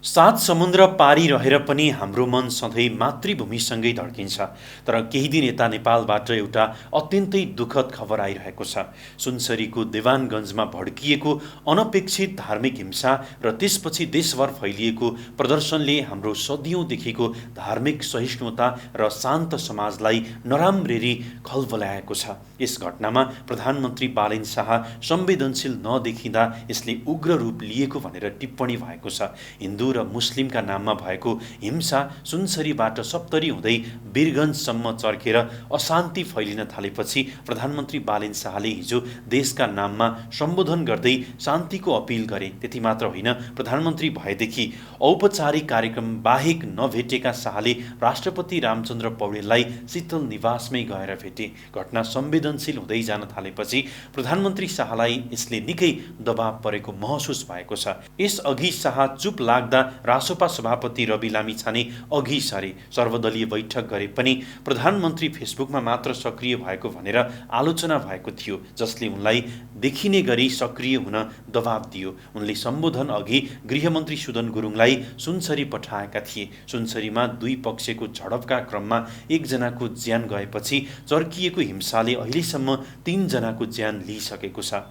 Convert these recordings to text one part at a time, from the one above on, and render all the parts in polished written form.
सात समुद्र पारी रहेर पनि हाम्रो मन सधैँ मातृभूमिसँगै धड्किन्छ। तर केही दिन यता नेपालबाट एउटा अत्यन्तै दुःखद खबर आइरहेको छ। सुनसरीको देवानगञ्जमा भड्किएको अनपेक्षित धार्मिक हिंसा र त्यसपछि देशभर फैलिएको प्रदर्शनले हाम्रो सदियौँदेखिको धार्मिक सहिष्णुता र शान्त समाजलाई नराम्ररी खलबलाएको छ। यस घटनामा प्रधानमन्त्री बालेन शाह संवेदनशील नदेखिँदा यसले उग्र रूप लिएको भनेर टिप्पणी भएको छ। हिन्दू र मुस्लिमका नाममा भएको हिंसा सुनसरीबाट सप्तरी हुँदै वीरगञ्जसम्म चर्केर अशान्ति फैलिन थालेपछि प्रधानमन्त्री बालेन शाहले हिजो देशका नाममा सम्बोधन गर्दै शान्तिको अपिल गरे। त्यति मात्र होइन, प्रधानमन्त्री भएदेखि औपचारिक कार्यक्रम बाहेक नभेटेका शाहले राष्ट्रपति रामचन्द्र पौडेललाई शीतल निवासमै गएर भेटे। घटना संवेदनशील हुँदै जान थालेपछि प्रधानमन्त्री शाहलाई यसले निकै दबाव परेको महसुस भएको छ। यसअघि शाह चुप लाग्दा रासोपा सभापति रवि लामिछाने अघि सरे। सर्वदलीय बैठक गरे पनि प्रधानमन्त्री फेसबुकमा मात्र सक्रिय भएको भनेर आलोचना भएको थियो, जसले उनलाई देखिने गरी सक्रिय हुन दबाव दियो। उनले सम्बोधन अघि गृहमन्त्री सुदन गुरुङलाई सुनसरी पठाएका थिए। सुनसरीमा दुई पक्षको झडपका क्रममा एकजनाको ज्यान गएपछि चर्किएको हिंसाले अहिलेसम्म 3 जनाको ज्यान लिइसकेको छ।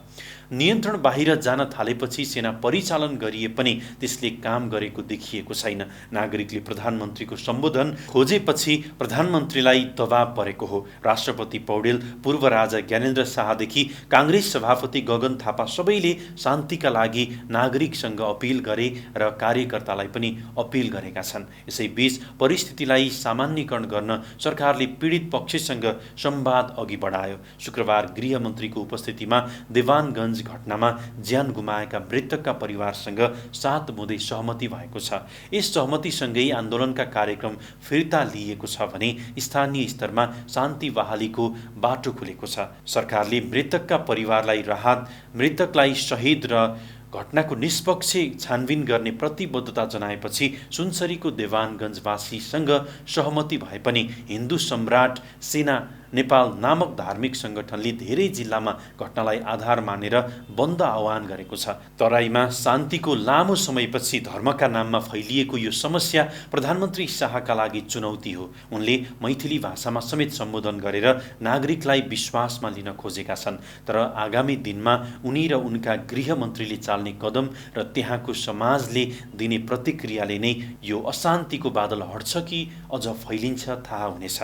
नियन्त्रण बाहिर जान थालेपछि सेना परिचालन गरिए पनि त्यसले काम गरेको देखिएको छैन। नागरिकले प्रधानमन्त्रीको सम्बोधन खोजेपछि प्रधानमन्त्रीलाई दबाव परेको हो। राष्ट्रपति पौडेल, पूर्व राजा ज्ञानेन्द्र शाहदेखि काङ्ग्रेस सभापति गगन थापा सबैले शान्तिका लागि नागरिकसँग अपिल गरे र कार्यकर्तालाई पनि अपिल गरेका छन्। यसैबीच परिस्थितिलाई सामान्यकरण गर्न सरकारले पीडित पक्षसँग संवाद अघि बढायो। शुक्रबार गृहमन्त्रीको उपस्थितिमा देवानगञ्ज घटनामा ज्यान गुमाएका मृतकका परिवारसँग 7 बुँदे सहमति भएको छ। यस सहमतिसँगै आन्दोलनका कार्यक्रम फिर्ता लिइएको छ भने स्थानीय स्तरमा शान्ति बहालीको बाटो खुलेको छ। सरकारले मृतकका परिवारलाई राहत, मृतकलाई शहीद र घटनाको निष्पक्ष छानबिन गर्ने प्रतिबद्धता जनाएपछि सुनसरीको देवानगञ्जवासीसँग सहमति भए पनि हिन्दू सम्राट सेना नेपाल नामक धार्मिक सङ्गठनले धेरै जिल्लामा घटनालाई आधार मानेर बन्द आह्वान गरेको छ। तराईमा शान्तिको लामो समयपछि धर्मका नाममा फैलिएको यो समस्या प्रधानमन्त्री शाहका लागि चुनौती हो। उनले मैथिली भाषामा समेत सम्बोधन गरेर नागरिकलाई विश्वासमा लिन खोजेका छन्। तर आगामी दिनमा उनी र उनका गृहमन्त्रीले चाल्ने कदम र त्यहाँको समाजले दिने प्रतिक्रियाले नै यो अशान्तिको बादल हट्छ कि अझ फैलिन्छ थाहा हुनेछ।